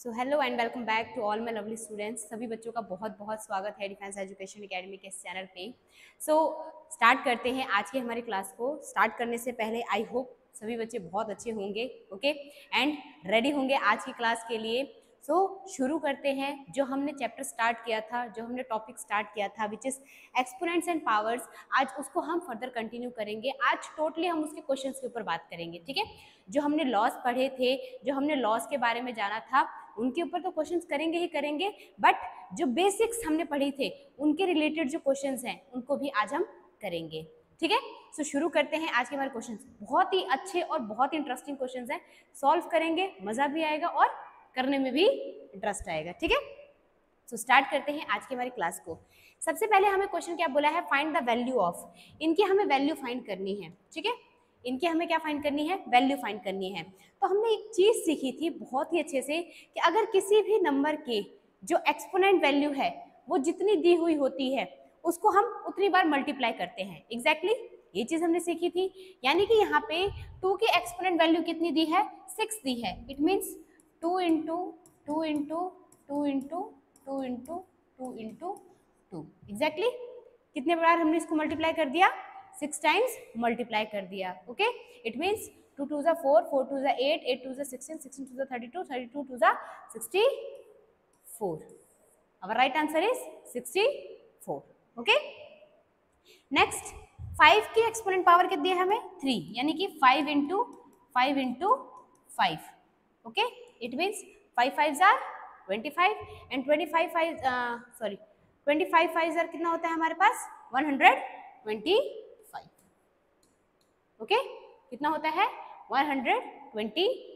So hello and welcome back to all my lovely students. सभी बच्चों का बहुत बहुत स्वागत है डिफेंस एजुकेशन एकेडमी के इस चैनल पे। स्टार्ट करते हैं आज की हमारी क्लास को। स्टार्ट करने से पहले आई होप सभी बच्चे बहुत अच्छे होंगे, ओके, एंड रेडी होंगे आज की क्लास के लिए। शुरू करते हैं। जो हमने चैप्टर स्टार्ट किया था, जो हमने टॉपिक स्टार्ट किया था which is exponents and powers, आज उसको हम फर्दर कंटिन्यू करेंगे। आज टोटली हम उसके क्वेश्चंस के ऊपर बात करेंगे, ठीक है। जो हमने लॉस पढ़े थे, जो हमने लॉस के बारे में जाना था, उनके ऊपर तो क्वेश्चंस करेंगे ही करेंगे, बट जो बेसिक्स हमने पढ़ी थे उनके रिलेटेड जो क्वेश्चंस हैं उनको भी आज हम करेंगे, ठीक है। शुरू करते हैं आज के हमारे क्वेश्चंस। बहुत ही अच्छे और बहुत ही इंटरेस्टिंग क्वेश्चंस हैं, सॉल्व करेंगे, मजा भी आएगा और करने में भी इंटरेस्ट आएगा, ठीक है। स्टार्ट करते हैं आज की हमारी क्लास को। सबसे पहले हमें क्वेश्चन क्या बोला है, फाइंड द वैल्यू ऑफ। इनकी हमें वैल्यू फाइंड करनी है, ठीक है। इनकी हमें क्या फाइंड करनी है, वैल्यू फाइंड करनी है। तो हमने एक चीज सीखी थी बहुत ही अच्छे से कि अगर किसी भी नंबर के जो एक्सपोनेंट वैल्यू है वो जितनी दी हुई होती है उसको हम उतनी बार मल्टीप्लाई करते हैं। एग्जैक्टली ये चीज हमने सीखी थी। यानी कि यहाँ पे 2 की एक्सपोनेंट वैल्यू कितनी दी है, 6 दी है। It means 2 into 2 into 2 into 2 into 2 into 2। Exactly कितने बार हमने इसको मल्टीप्लाई कर दिया, 6 टाइम्स मल्टीप्लाई कर दिया, ओके। इट मीन्स 2 2 जा 4, 4 2 जा 8, 8 2 जा 16, 16 2 जा 32, 32 2 जा 64। Our right answer is 64, okay। Next 5 की एक्सपोनेंट पावर कितनी है हमें, 3, यानी कि 5 into 5 into 5, okay. It means 5 5 are 25 and 25 5 are कितना होता है हमारे पास, 125, ओके। कितना होता है, 125।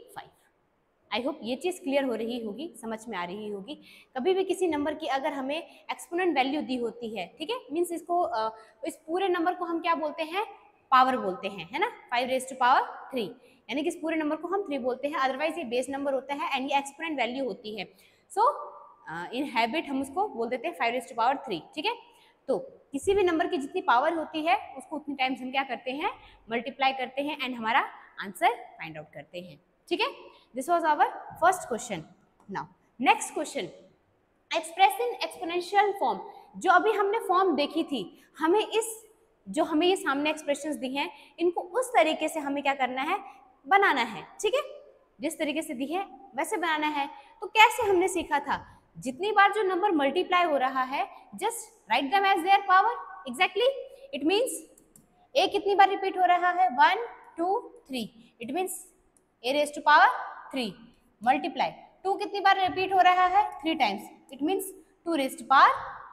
आई होप ये चीज़ क्लियर हो रही होगी, समझ में आ रही होगी। कभी भी किसी नंबर की अगर हमें एक्सपोनेंट वैल्यू दी होती है, ठीक है, मीन्स इसको इस पूरे नंबर को हम क्या बोलते हैं, पावर बोलते हैं, है ना, 5 रेज़ टू पावर 3, यानी कि इस पूरे नंबर को हम 3 बोलते हैं। अदरवाइज ये बेस नंबर होता है एंड ये एक्सपोनेंट वैल्यू होती है। इन हैबिट हम उसको बोल देते हैं 5 रेज़ टू पावर 3, ठीक है। तो किसी भी नंबर की जितनी पावर होती है उसको उतनी टाइम्स हम क्या करते हैं, मल्टीप्लाई करते हैं एंड हमारा आंसर फाइंड आउट करते हैं, ठीक है। This was our first question. Now next question, express in exponential form. जो अभी हमने फॉर्म देखी थी, हमें जो हमें ये सामने एक्सप्रेशंस दी हैं इनको उस तरीके से हमें क्या करना है, बनाना है, ठीक है। जिस तरीके से दी है वैसे बनाना है। तो कैसे हमने सीखा था, जितनी बार जो नंबर मल्टीप्लाई हो रहा है just write them as their power. Exactly it means a कितनी बार रिपीट हो रहा है, 1 2 3, it means a raise to power 3 multiply 2 कितनी बार रिपीट हो रहा है, 3 times, it means 2 raise to power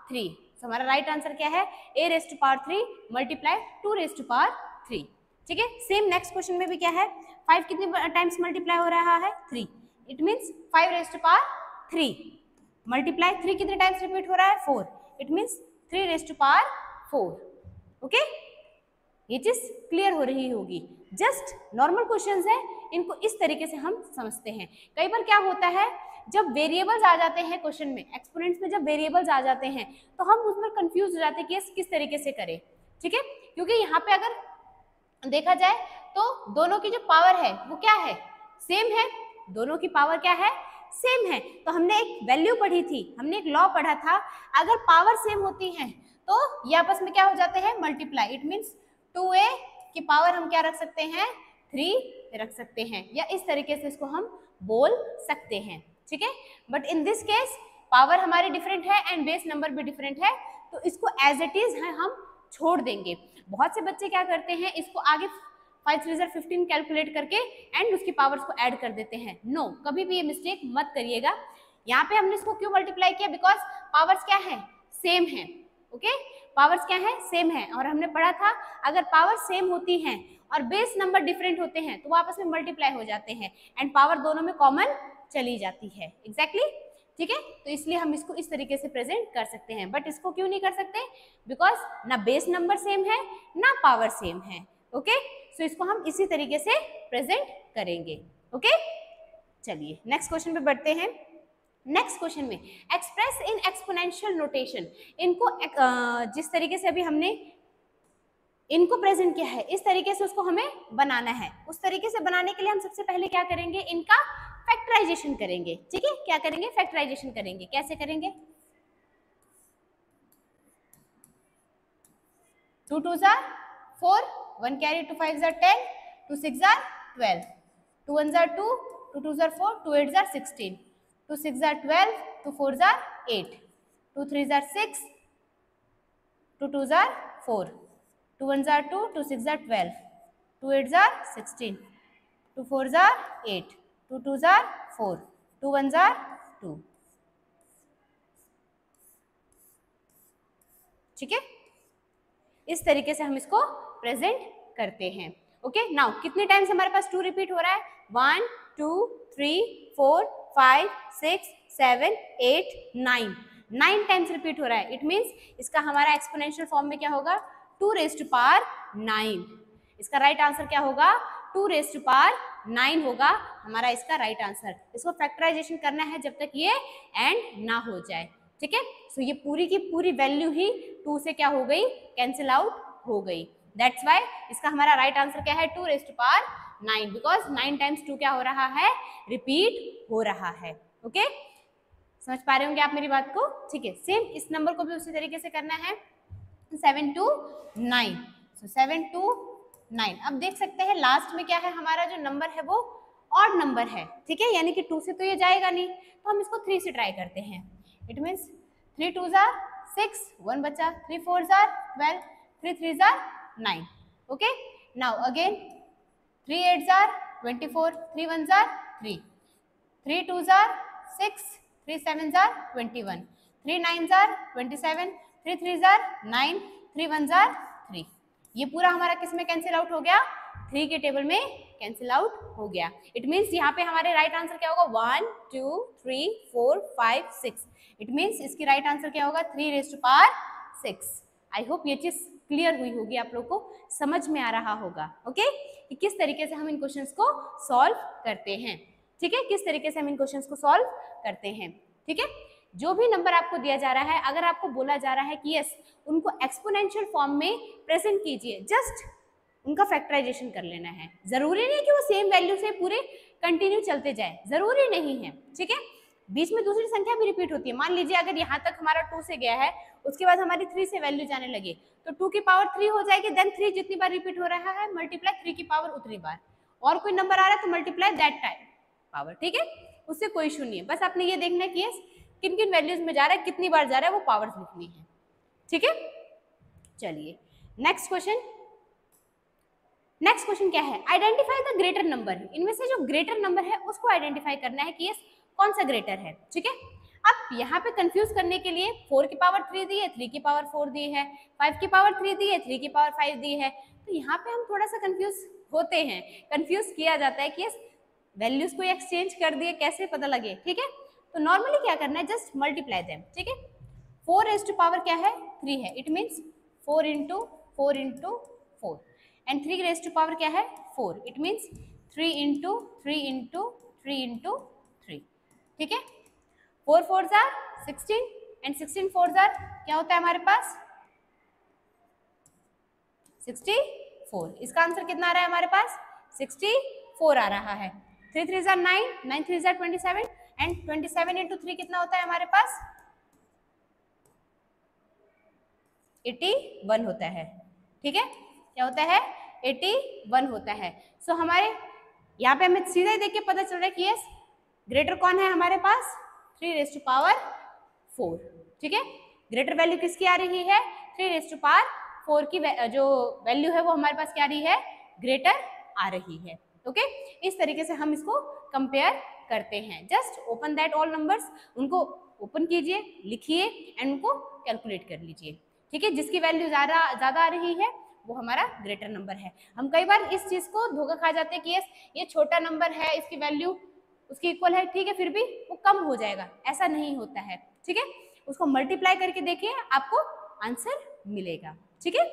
3। तो हमारा राइट आंसर क्या है, a raise to power 3 multiply 2 raise to power 3, ठीक है। सेम नेक्स्ट क्वेश्चन में भी क्या है, 5 कितनी टाइम्स मल्टीप्लाई हो रहा है, 3, it means 5 raise to power 3 multiply 3 कितने टाइम्स रिपीट हो रहा है, 4, it means 3 raise to power 4, okay. ये चीज क्लियर हो रही होगी। जस्ट नॉर्मल क्वेश्चंस है, इनको इस तरीके से हम समझते हैं। कई बार क्या होता है, जब वेरिएबल्स आ जाते हैं क्वेश्चन में, एक्सपोनेंट्स में जब वेरिएबल्स आ जाते हैं तो हम उसमें कंफ्यूज हो जाते हैं कि किस तरीके से करें, ठीक है। क्योंकि यहाँ पे अगर देखा जाए तो दोनों की जो पावर है वो क्या है, सेम है। दोनों की पावर क्या है, सेम है। तो हमने एक वैल्यू पढ़ी थी, हमने एक लॉ पढ़ा था, अगर पावर सेम होती है तो ये आपस में क्या हो जाते हैं, मल्टीप्लाई। इट मीन्स 2a की पावर हम क्या रख सकते हैं, 3 रख सकते हैं, या इस तरीके से इसको हम बोल सकते हैं, ठीक है। But in this case power हमारी डिफरेंट है एंड बेस नंबर भी डिफरेंट है, तो इसको एज इट इज है हम छोड़ देंगे। बहुत से बच्चे क्या करते हैं, इसको आगे 5 3 15 कैलकुलेट करके एंड उसकी पावर्स को ऐड कर देते हैं। नो, कभी भी ये मिस्टेक मत करिएगा। यहाँ पे हमने इसको क्यों मल्टीप्लाई किया, बिकॉज पावर्स क्या है, सेम है, ओके। पावर्स क्या है, सेम है। और हमने पढ़ा था अगर पावर सेम होती हैं और बेस नंबर डिफरेंट होते हैं तो वो आपस में मल्टीप्लाई हो जाते हैं एंड पावर दोनों में कॉमन चली जाती है। एग्जैक्टली ठीक है। तो इसलिए हम इसको इस तरीके से प्रेजेंट कर सकते हैं, बट इसको क्यों नहीं कर सकते, बिकॉज ना बेस नंबर सेम है ना पावर सेम है, ओके। सो इसको हम इसी तरीके से प्रेजेंट करेंगे, ओके। चलिए नेक्स्ट क्वेश्चन पे बढ़ते हैं। नेक्स्ट क्वेश्चन में एक्सप्रेस इन एक्सपोनेंशियल नोटेशन, इनको जिस तरीके से अभी हमने इनको प्रेजेंट किया है इस तरीके से उसको हमें बनाना है। उस तरीके से बनाने के लिए हम सबसे पहले क्या करेंगे, इनका फैक्टराइजेशन करेंगे। ठीक है, क्या करेंगे? फैक्टराइजेशन करेंगे। कैसे करेंगे? 2 2s are 4, 1 carry 2 5s are 10, 2 6s are 12, 2 1s are 2, 2 2s are 4, 2 8s are 16, 2 6s are 12, 2 4s are 8, 2 3s are 6, 2 2s are 4, 2 1s are 2, 2 6s are 12, 2 8s are 16, 2 4s are 8, 2 2s are 4, 2 1s are 2। ठीक है, इस तरीके से हम इसको present करते हैं। Okay, now कितने टाइम्स हमारे पास 2 रिपीट हो रहा है? 1 2 3 4 5 6 7 8 9 टाइम्स रिपीट हो रहा है। इट मीन्स इसका हमारा एक्सपोनेंशियल फॉर्म में क्या होगा? 2 रेज़ टू पावर 9। इसका राइट आंसर क्या होगा? 2 रेज़ टू पावर 9 होगा हमारा इसका राइट आंसर। इसको फैक्टराइजेशन करना है जब तक ये एंड ना हो जाए। ठीक है, सो ये पूरी की पूरी वैल्यू ही 2 से क्या हो गई? कैंसिल आउट हो गई। दैट्स वाई इसका हमारा राइट आंसर क्या है? 2 raise to power 9, because 9 times 2 क्या हो रहा है? रिपीट हो रहा है। ओके, समझ पा रहे होंगे आप मेरी बात को? ठीक है, सेम इस नंबर को भी उसी तरीके से करना है। 7 to 9, सो 7 to 9। अब देख सकते हैं लास्ट में क्या है? हमारा जो नंबर है वो ऑड नंबर है। ठीक है, यानी कि 2 से तो ये जाएगा नहीं, तो हम इसको 3 से ट्राई करते हैं। इट मीन्स 3 2s are 6, 1 बचा, 3 4s are 12, 3 3s are 9। Okay, now again 3 8s are 24, 3 1s are 3, 3 2s are 6, 3 7s are 21, 3 9s are 27, 3 3s are 9, 3 1s are 3। ये पूरा हमारा किस में कैंसिल आउट हो गया? 3 के टेबल में कैंसिल आउट हो गया। इट मीन्स यहाँ पे हमारे राइट आंसर क्या होगा? 1 2 3 4 5 6। इट मीन्स इसकी राइट आंसर क्या होगा? 3 raise to power 6। I hope ये चीज क्लियर हुई होगी, आप लोग को समझ में आ रहा होगा। ओके, कि किस तरीके से हम इन क्वेश्चंस को सॉल्व करते हैं। ठीक है, किस तरीके से हम इन क्वेश्चंस को सॉल्व करते हैं। ठीक है, जो भी नंबर आपको दिया जा रहा है, अगर आपको बोला जा रहा है कि यस उनको एक्सपोनेंशियल फॉर्म में प्रेजेंट कीजिए, जस्ट उनका फैक्टराइजेशन कर लेना है। जरूरी नहीं कि वो सेम वैल्यू से पूरे कंटिन्यू चलते जाए, जरूरी नहीं है। ठीक है, बीच में दूसरी संख्या भी रिपीट होती है। मान लीजिए अगर यहाँ तक हमारा 2 से गया है, उसके बाद हमारी 3 से वैल्यू जाने लगे, तो 2 की पावर 3 हो जाएगी। देन 3 जितनी बार रिपीट हो रहा है मल्टीप्लाई 3 की पावर उतनी बार, और कोई नंबर आ रहा है तो मल्टीप्लाई दैट टाइम पावर। ठीक है, उससे कोई इशू नहीं है। बस आपने ये देखना है कि किन किन वैल्यूज में जा रहा है, कितनी बार जा रहा है, वो पावर्स लिखनी है। ठीक है, चलिए नेक्स्ट क्वेश्चन। नेक्स्ट क्वेश्चन क्या है? Identify the greater number. इनमें से जो ग्रेटर नंबर है उसको आइडेंटिफाई करना है कि यस कौन सा ग्रेटर है। ठीक है, अब यहाँ पे कंफ्यूज करने के लिए 4 की पावर 3 दी है, 3 की पावर 4 दी है, 5 की पावर 3 दी है, 3 की पावर 5 दी है, तो यहाँ पे हम थोड़ा सा कंफ्यूज होते हैं, कंफ्यूज किया जाता है कि यस वैल्यूज को एक्सचेंज कर दिए, कैसे पता लगे। ठीक है, तो नॉर्मली क्या करना है? Just multiply them. ठीक है, 4 रेज़ टू पावर क्या है? 3 है। It means 4 into 4 into 4, and 3 raise to power क्या है? 4। It means 3 into 3 into 3 into 3। ठीक है, 4 4s are 16 and 16 4s are क्या होता है हमारे पास? 64। इसका आंसर कितना आ रहा है हमारे पास? 64 आ रहा है। 3 3s are 9, 9 3s are 27, and 27 into 3 कितना होता है हमारे पास? 81 होता है। ठीक है, क्या होता है? 81 होता है। सो हमारे यहाँ पे हमें सीधा ही देख के पता चल रहा है कि यस ग्रेटर कौन है हमारे पास? 3 रेज़ टू पावर 4। ठीक है, ग्रेटर वैल्यू किसकी आ रही है? 3 रेज़ टू पावर 4 की जो वैल्यू है वो हमारे पास क्या आ रही है? ग्रेटर आ रही है। ओके, इस तरीके से हम इसको कंपेयर करते हैं। Just open that all numbers, उनको ओपन कीजिए, लिखिए एंड उनको कैलकुलेट कर लीजिए। ठीक है, जिसकी वैल्यू ज़्यादा आ रही है वो हमारा ग्रेटर नंबर है। हम कई बार इस चीज़ को धोखा खा जाते हैं कि यस ये छोटा नंबर है, इसकी वैल्यू उसकी इक्वल है, ठीक है, फिर भी वो कम हो जाएगा। ऐसा नहीं होता है। ठीक है, उसको मल्टीप्लाई करके देखिए, आपको आंसर मिलेगा। ठीक है,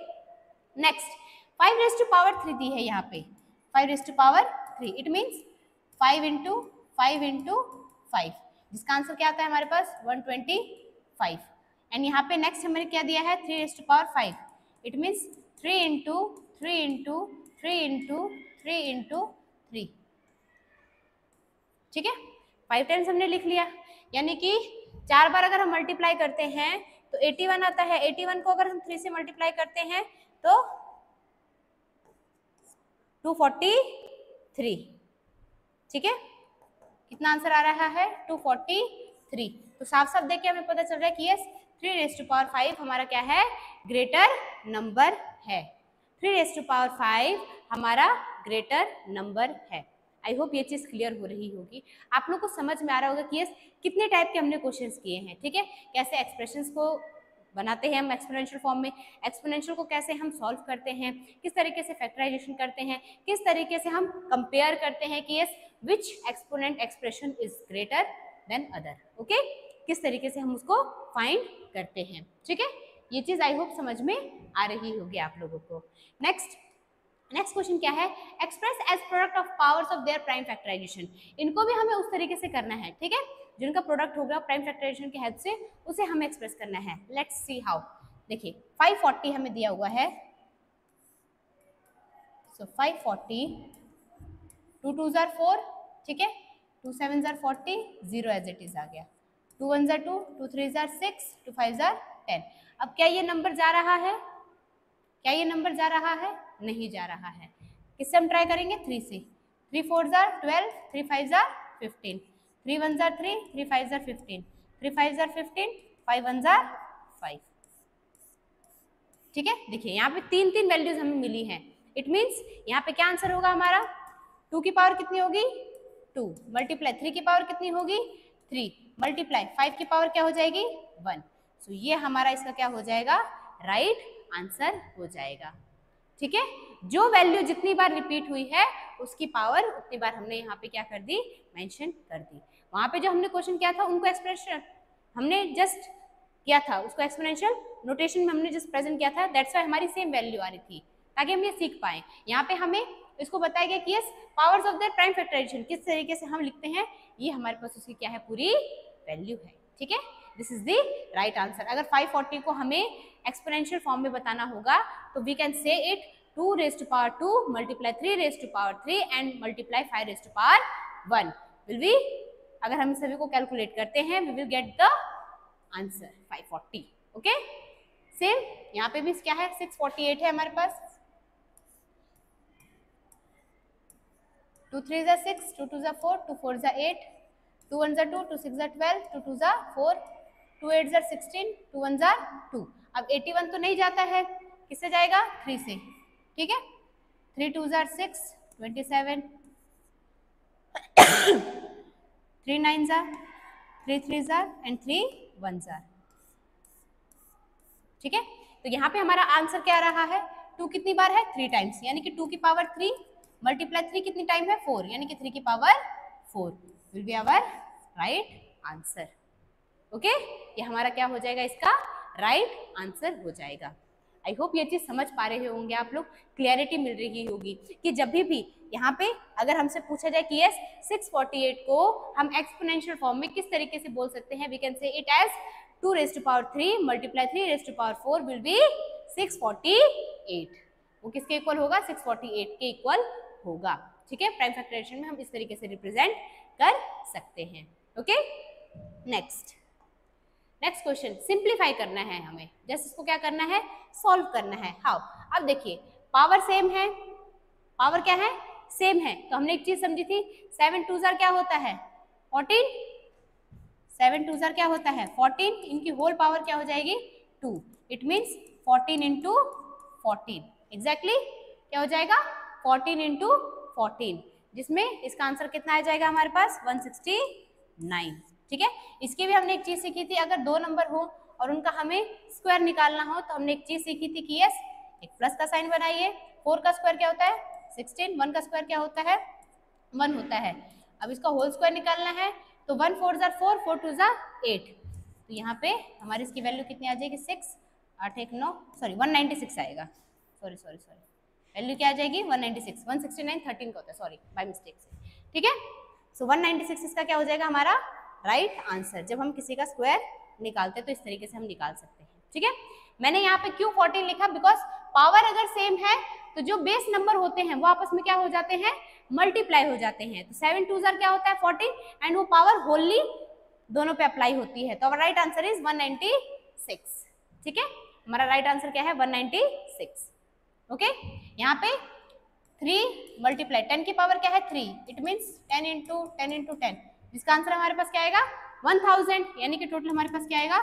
नेक्स्ट 5 रेज़ टू पावर 3 दी है यहाँ पे, 5 raise to power 3। It means 5 into 5 into 5, जिसका आंसर क्या आता है हमारे पास? 125। एंड यहाँ पे नेक्स्ट हमें क्या दिया है? 3 raise to power 5। It means 3 into 3 into 3 into 3 into 3। ठीक है, 5 टाइम्स हमने लिख लिया, यानी कि 4 बार अगर हम मल्टीप्लाई करते हैं तो 81 आता है। 81 को अगर हम 3 से मल्टीप्लाई करते हैं तो 243। ठीक है, कितना आंसर आ रहा है? 243। तो साफ साफ देख के हमें पता चल रहा है कि यस 3⁵ हमारा क्या है? ग्रेटर नंबर है। 3⁵ हमारा ग्रेटर नंबर है। आई होप ये चीज क्लियर हो रही होगी, आप लोग को समझ में आ रहा होगा कि यस कितने टाइप के हमने क्वेश्चंस किए हैं। ठीक है, कैसे एक्सप्रेशंस को बनाते हैं हम एक्सपोनेंशियल फॉर्म में, एक्सपोनेंशियल को कैसे हम सॉल्व करते हैं, किस तरीके से फैक्टराइजेशन करते हैं, किस तरीके से हम कंपेयर करते हैं कि yes which exponent expression is greater than other. Okay, किस तरीके से हम उसको फाइंड करते हैं। ठीक है, ये चीज आई होप समझ में आ रही होगी आप लोगों को। नेक्स्ट क्वेश्चन क्या है? Express as product of powers of their prime factorization. इनको भी हमें उस तरीके से करना है। ठीक है, जिनका प्रोडक्ट होगा प्राइम फैक्टराइजेशन की हेल्प से उसे हमें एक्सप्रेस करना है। Let's see how. देखिए 540 हमें दिया हुआ है, सो 540, 2 2 जार 4, ठीक है, 2 7 जार 40, 0 एज इट इज आ गया, 2 1 जार 2, 2 3 जार 6, 2 5 जार 10। अब क्या ये नंबर जा रहा है? क्या ये नंबर जा रहा है? नहीं जा रहा है। किससे हम ट्राई करेंगे? 3 से। 3 4 jar 12, 3 5 jar 15, 3 1 jar 3, 3 5 jar 15, 3 5 jar 15, 5 1 jar 5। ठीक है, देखिए यहाँ पे 3 वैल्यूज हमें मिली हैं। इट मीन्स यहाँ पे क्या आंसर होगा हमारा? 2 की पावर कितनी होगी? 2 मल्टीप्लाई 3 की पावर कितनी होगी? 3 मल्टीप्लाई 5 की पावर क्या हो जाएगी? 1। सो ये हमारा इसका क्या हो जाएगा? राइट आंसर हो जाएगा। ठीक है, जो वैल्यू जितनी बार रिपीट हुई है उसकी पावर उतनी बार हमने यहाँ पे क्या कर दी? मेंशन कर दी। वहां पे जो हमने क्वेश्चन किया था उनको एक्सप्रेशन हमने जस्ट किया था, उसको एक्सपोनेंशियल नोटेशन में हमने जस्ट प्रेजेंट किया था, दैट्स व्हाई हमारी सेम वैल्यू आ रही थी, ताकि हम ये सीख पाए। यहाँ पे हमें इसको बताया गया कि yes powers of the prime factorization किस तरीके से हम लिखते हैं, ये हमारे पास उसकी क्या है? पूरी वैल्यू है। ठीक है, this is the right answer. अगर 540 को हमें एक्सपोनेंशियल फॉर्म में बताना होगा तो we can say it 2⁵2 multiply 3⁵3 and multiply 5⁵1 will be, अगर हम सभी को कैलकुलेट करते हैं we will get the answer 540। Okay, same यहाँ पे भी क्या है? 648 है हमारे पास। 2 3 जा 6, 2 2 जा 4, 2 4 जा 8, 2 1 जा 2, 2 6 जा 12, 2 2 जा 4, 2 8 जा 16, 2 1 जा 2। अब 81 तो नहीं जाता है, किससे जाएगा? 3 से। ठीक है, 3 2 jar 6, 27, 3 9 jar, 3 3 jar and 3 1 jar. ठीक है, तो यहाँ पे हमारा आंसर क्या आ रहा है? 2 कितनी बार है? 3 टाइम्स, यानी कि 2 की पावर 3 मल्टीप्लाई 3 कितनी टाइम है? 4, यानी कि 3 की power 4 will be our right answer. Okay, ये हमारा क्या हो जाएगा? इसका राइट आंसर हो जाएगा। आई होप ये चीज समझ पा रहे होंगे आप लोग, क्लियरिटी मिल रही होगी कि जब भी यहाँ पे अगर हमसे पूछा जाए कि यस 648 को हम एक्सपोनेंशियल फॉर्म में किस तरीके से बोल सकते हैं, we can say it as 2⁵3 multiply 3⁵4 will be 648। वो किसके इक्वल होगा? 648 के इक्वल होगा। ठीक है, प्राइम फैक्टराइजेशन में हम इस तरीके से रिप्रेजेंट कर सकते हैं। ओके, नेक्स्ट क्वेश्चन सिंप्लीफाई करना है हमें, जैसे इसको क्या करना है? सॉल्व करना है। हाउ? अब देखिए पावर सेम है, पावर क्या है? सेम है, तो हमने एक चीज समझी थी, 7 2 जार क्या होता है? 14, 7 2 जार क्या होता है? 14, इनकी होल पावर क्या हो जाएगी? 2। इट मीन्स 14 इंटू 14, एग्जैक्टली क्या हो जाएगा? 14 इंटू 14, जिसमें इसका आंसर कितना आ जाएगा हमारे पास? 169। ठीक है, इसकी भी हमने एक चीज सीखी थी, अगर 2 नंबर हो और उनका हमें स्क्वायर निकालना हो तो हमने एक चीज सीखी थी कि यस एक प्लस का साइन बनाइए। 4 का स्क्वायर क्या होता है? 16, 1 का स्क्वायर क्या होता है? 1 होता है। अब इसका होल स्क्वायर निकालना है तो 1 4 जार 4, 4 2 जार 8, तो यहाँ पे हमारी इसकी वैल्यू कितनी आ जाएगी? 6 8 1 9, सॉरी 196 आएगा, सॉरी वैल्यू क्या आ जाएगी? 196, 169 13 का होता है, सॉरी बाय मिस्टेक से। ठीक है, सो 196 इसका क्या हो जाएगा हमारा राइट आंसर। जब हम किसी का स्क्वायर निकालते हैं तो इस तरीके से हम निकाल सकते हैं। ठीक है, मैंने यहाँ पे क्यों 14 लिखा? बिकॉज पावर अगर सेम है तो जो बेस नंबर होते हैं वो आपस में क्या हो जाते हैं? मल्टीप्लाई हो जाते हैं। तो 7 2 क्या होता है 14 एंड वो पावर होली दोनों पे अप्लाई होती है। तो हमारा राइट आंसर इज 196। ठीक है, हमारा राइट आंसर क्या है 196। ओके, यहाँ पे 3 मल्टीप्लाई 10 की पावर क्या है 3, इट मीन्स 10 इंटू 10, जिसका आंसर हमारे पास क्या आएगा 1000, यानी कि टोटल हमारे पास क्या आएगा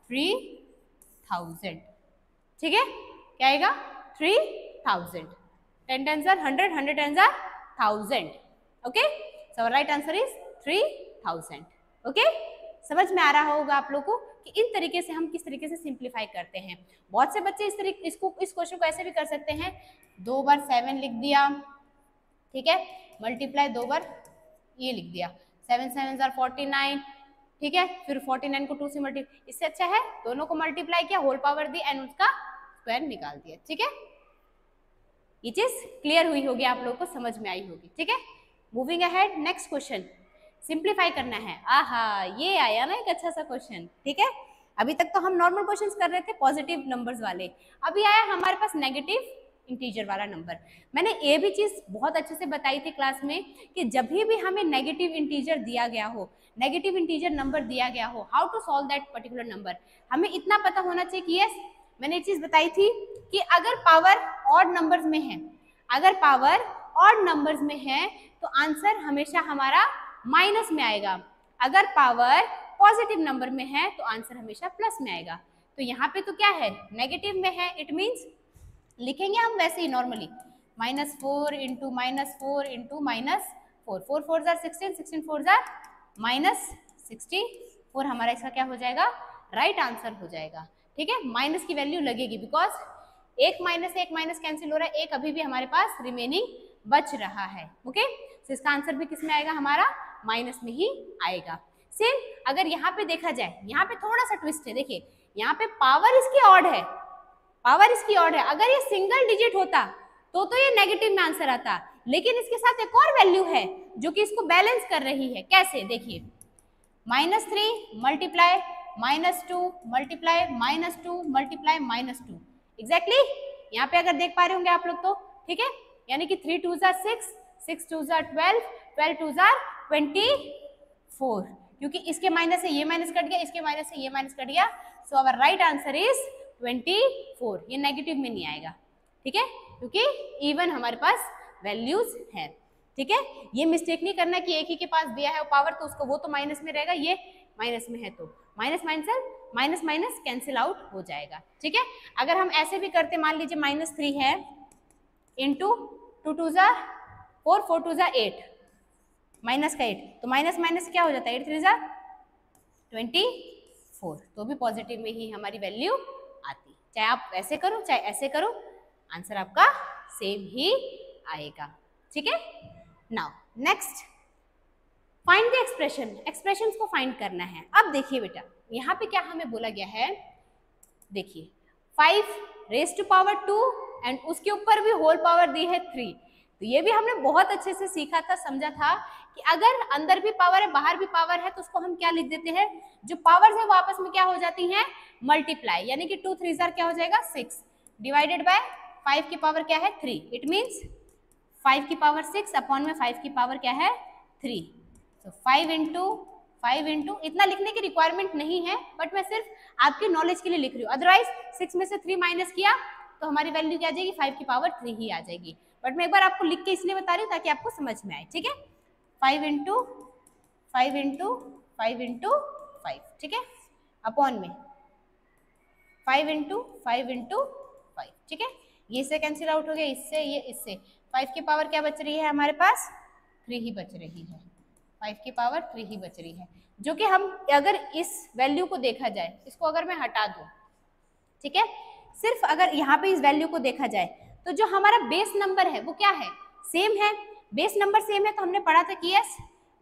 3000। ठीक है, क्या आएगा 3000। 10 10 100, 100 10 1000। Okay, so right answer is 3000। Okay, समझ में आ रहा होगा आप लोगों को कि इन तरीके से हम किस तरीके से सिंप्लीफाई करते हैं। बहुत से बच्चे इस तरीके इस क्वेश्चन को ऐसे भी कर सकते हैं, 2 बार 7 लिख दिया, ठीक है, मल्टीप्लाई 2 बार ये लिख दिया, 7 7 49, ठीक है, फिर 49 को 2 से मल्टीप्लाई, इससे अच्छा है दोनों को मल्टीप्लाई किया, होल पावर दी एंड उसका स्क्वायर निकाल दिया। ठीक है, ये चीज क्लियर हुई होगी, आप लोगों को समझ में आई होगी। ठीक है, moving ahead, next question simplify करना है। आहा, ये आया ना एक अच्छा सा क्वेश्चन। ठीक है, अभी तक तो हम नॉर्मल क्वेश्चंस कर रहे थे पॉजिटिव नंबर्स वाले, अभी आया हमारे पास नेगेटिव इंटीजर वाला नंबर। मैंने ये भी चीज बहुत अच्छे से बताई थी क्लास में कि जब भी हमें नेगेटिव इंटीजर दिया गया हो, नेगेटिव इंटीजर नंबर दिया गया हो, how to solve that particular number, हमें इतना पता होना चाहिए कि यस, मैंने ये चीज बताई थी कि अगर पावर ऑड नंबर्स में है, अगर पावर ऑड नंबर्स में है तो आंसर हमेशा हमारा माइनस में आएगा, अगर पावर पॉजिटिव नंबर में है तो आंसर हमेशा प्लस में आएगा। तो यहाँ पे तो क्या है नेगेटिव में है, इट मीन्स लिखेंगे हम वैसे ही नॉर्मली -4 इंटू -4 इंटू -4, 4 4 जार 16, 16 4 जार -64, हमारा इसका क्या हो जाएगा राइट आंसर हो जाएगा। ठीक है, माइनस की वैल्यू लगेगी बिकॉज एक माइनस कैंसिल हो रहा है, एक अभी भी हमारे पास रिमेनिंग बच रहा है। ओके, तो इसका आंसर भी किस में आएगा हमारा माइनस में ही आएगा। सेम अगर यहाँ पे देखा जाए, यहाँ पे थोड़ा सा ट्विस्ट है, देखिए यहाँ पे पावर इसकी ऑड है, पावर इसकी ऑड है, अगर ये सिंगल डिजिट होता तो ये नेगेटिव में आंसर आता, लेकिन इसके साथ एक और वैल्यू है जो कि इसको बैलेंस कर रही है। कैसे, देखिए -3 मल्टीप्लाई -2 मल्टीप्लाई -2 मल्टीप्लाई -2, एग्जैक्टली यहाँ पे अगर देख पा रहे होंगे आप लोग तो, ठीक है, यानी कि 3 2 6, 6 2 12, 12 2 24, क्योंकि इसके माइनस से ये माइनस कट गया, इसके माइनस से ये माइनस कट गया, so our right answer is 24। ये नेगेटिव में नहीं आएगा, ठीक है, क्योंकि इवन हमारे पास वैल्यूज हैं। ठीक है, ये मिस्टेक नहीं करना कि एक ही के पास दिया है पावर तो उसको वो तो माइनस में रहेगा, ये माइनस में है तो माइनस माइनस कैंसिल आउट हो जाएगा। ठीक है, अगर हम ऐसे भी करते, मान लीजिए -3 है इंटू 2 2 जार 4, 4 2 जार 8, माइनस का 8, तो माइनस माइनस क्या हो जाता है 8 3 जार 24, तो भी पॉजिटिव में ही हमारी वैल्यू आती, चाहे आप ऐसे करो चाहे ऐसे करो, आंसर आपका सेम ही आएगा। ठीक है, now next find the expression, expressions को फाइंड करना है। अब देखिए बेटा, यहाँ पे क्या हमें बोला गया है, देखिए 5 रेज़ टू पावर 2 एंड उसके ऊपर भी होल पावर दी है 3, तो ये भी हमने बहुत अच्छे से सीखा था, समझा था कि अगर अंदर भी पावर है बाहर भी पावर है तो उसको हम क्या लिख देते हैं, जो पावर्स है वो आपस में क्या हो जाती हैं मल्टीप्लाई, यानी कि 2 3 क्या हो जाएगा 6 डिवाइडेड बाय 5 की पावर क्या है 3, इट मीन्स 5 की पावर 6 अपॉन में 5 की पावर क्या है 3, तो 5 इंटू इतना लिखने की रिक्वायरमेंट नहीं है, बट मैं सिर्फ आपके नॉलेज के लिए लिख रही हूँ, अदरवाइज 6 में से 3 माइनस किया तो हमारी वैल्यू क्या आ जाएगी 5 की पावर 3 ही आ जाएगी, बट मैं एक बार आपको लिख के इसलिए बता रही हूँ ताकि आपको समझ में आए। ठीक है, 5 इंटू 5, ठीक है, अपॉन में 5 इंटू 5, ठीक है, ये इससे कैंसिल आउट हो गया, इससे ये इससे, 5 की पावर क्या बच रही है हमारे पास 3 ही बच रही है, 5 की पावर 3 ही बच रही है, जो कि हम अगर इस वैल्यू को देखा जाए, इसको अगर मैं हटा दूं, ठीक है, सिर्फ अगर यहाँ पे इस वैल्यू को देखा जाए तो जो हमारा बेस नंबर है वो क्या है सेम है, बेस नंबर सेम है, तो हमने पढ़ा था कि यस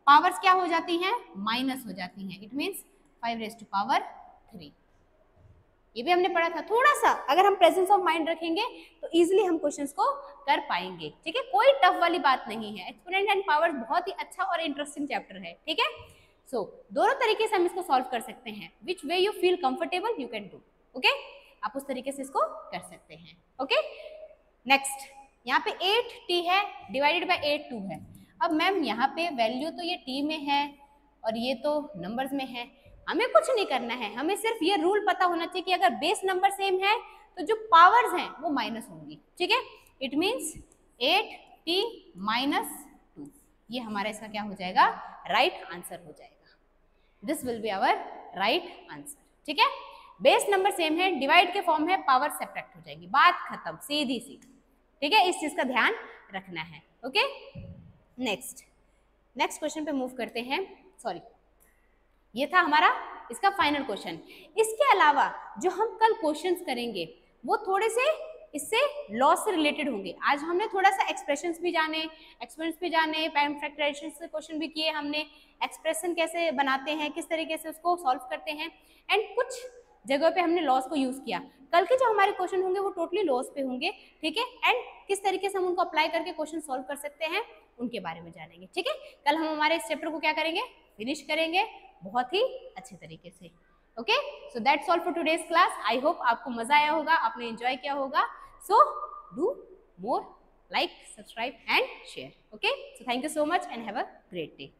पावर्स क्या हो जाती हैं माइनस हो जाती हैं, it means 5 raise to power 3, ये भी हमने पढ़ा था। थोड़ा सा अगर हम प्रेजेंस ऑफ माइंड रखेंगे तो इजीली हम क्वेश्चंस को कर पाएंगे। ठीक है, कोई टफ वाली बात नहीं है, एक्सपोनेंट एंड पावर्स बहुत ही अच्छा और इंटरेस्टिंग चैप्टर है। ठीक है, सो दोनों तरीके से हम इसको सॉल्व कर सकते हैं, which way you feel comfortable you can do. Okay, आप उस तरीके से इसको कर सकते हैं। ओके, नेक्स्ट यहाँ पे 8t है डिवाइडेड बाय 8 2 है, अब मैम यहाँ पे वैल्यू तो ये टी में है और ये तो नंबर्स में है, हमें कुछ नहीं करना है, हमें सिर्फ ये रूल पता होना चाहिए कि अगर बेस नंबर सेम है तो जो पावर्स हैं वो माइनस होंगी, ठीक है। इट मीन्स 8t - 2, ये हमारा इसका क्या हो जाएगा, राइट आंसर हो जाएगा। This will be our right answer, ठीक है। बेस नंबर सेम है, डिवाइड के फॉर्म है, पावर सब्ट्रैक्ट हो जाएगी, बात खत्म, सीधी सी, ठीक है। इस चीज का ध्यान रखना है, ओके। नेक्स्ट क्वेश्चन पे मूव करते हैं। सॉरी, ये था हमारा इसका फाइनल क्वेश्चन। इसके अलावा जो हम कल क्वेश्चंस करेंगे वो थोड़े से इससे लॉस से रिलेटेड होंगे। आज हमने थोड़ा सा एक्सप्रेशंस भी जाने, एक्सपेरिमेंट्स भी जाने, प्राइम फैक्टराइजेशन से क्वेश्चन भी किए हमने, एक्सप्रेशन कैसे बनाते हैं, किस तरीके से उसको सॉल्व करते हैं, एंड कुछ जगह पे हमने लॉस को यूज किया। कल के जो हमारे क्वेश्चन होंगे वो टोटली लॉस पे होंगे, ठीक है, एंड किस तरीके से हम उनको अप्लाई करके क्वेश्चन सॉल्व कर सकते हैं उनके बारे में जानेंगे, ठीक है। कल हम हमारे इस चैप्टर को क्या करेंगे, फिनिश करेंगे बहुत ही अच्छे तरीके से, okay. So that's all for today's class. I hope आपको मजा आया होगा, आपने एंजॉय किया होगा। So do more, like, subscribe and share, okay। So thank you so much and have a great day.